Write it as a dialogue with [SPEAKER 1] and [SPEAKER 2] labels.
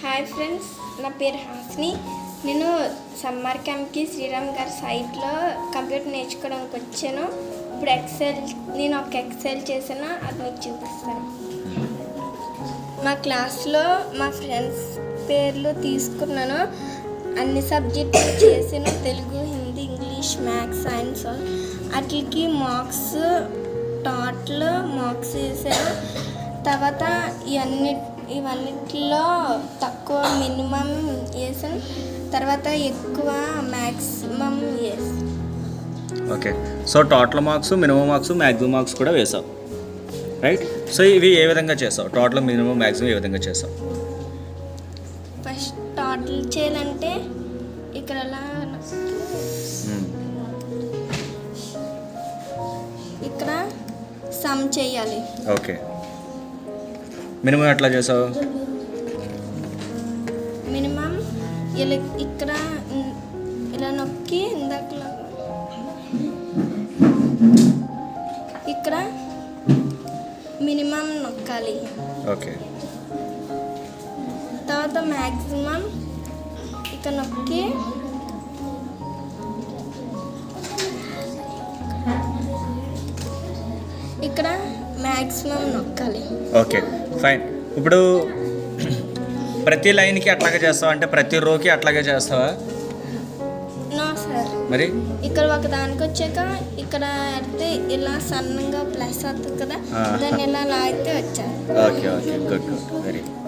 [SPEAKER 1] Hi friends, నా పేరు హాస్ని. నేను సమ్మర్ క్యాంప్కి శ్రీరామ్ గారి సైట్లో కంప్యూటర్ నేర్చుకోవడానికి వచ్చాను. ఇప్పుడు నేను ఒక ఎక్సెల్ చేసాను, అది మీకు చూపిస్తాను. మా క్లాస్లో మా ఫ్రెండ్స్ పేర్లు తీసుకున్నాను. అన్ని సబ్జెక్టులు చేసాను, Telugu, Hindi, English, maths, science. వాటికి మార్క్స్ టోటల్ మార్క్స్ వేసాను. తర్వాత ఇవన్నిటిలో తక్కువ మినిమం వేసాను, తర్వాత ఎక్కువ మ్యాక్సిమం వేసాను.
[SPEAKER 2] Okay, so total marks, minimum marks, maximum marks కూడా వేసావు, రైట్? సో ఇవి ఏ విధంగా చేసావు? టోటల్, మినిమం, మ్యాక్సిమం ఏ విధంగా చేసావు?
[SPEAKER 1] ఫస్ట్ టోటల్ చేయాలంటే ఇక్కడ ఇక్కడ సమ్ చేయాలి.
[SPEAKER 2] ఓకే, మినిమం ఎట్లా చేసావు?
[SPEAKER 1] మినిమం ఇక్కడ ఇలా నొక్కి ఇందాకలా ఇక్కడ మినిమం నొక్కాలి.
[SPEAKER 2] ఓకే,
[SPEAKER 1] తర్వాత మ్యాక్సిమం ఇక్కడ నొక్కి ఇక్కడ మ్యాక్సిమం నొక్కాలి.
[SPEAKER 2] Okay, fine. ఇప్పుడు ప్రతి లైన్కి అట్లాగే చేస్తావా, అంటే ప్రతి రోకి అట్లాగే చేస్తావా?
[SPEAKER 1] నో సార్,
[SPEAKER 2] మరి
[SPEAKER 1] ఇక్కడ ఒక దానికి వచ్చాక ఇక్కడ అయితే ఇలా సన్నగా ప్లస్ అవుతుంది కదా, దాన్ని ఇలా లాగితే వచ్చారు.
[SPEAKER 2] Okay okay, good good, very good.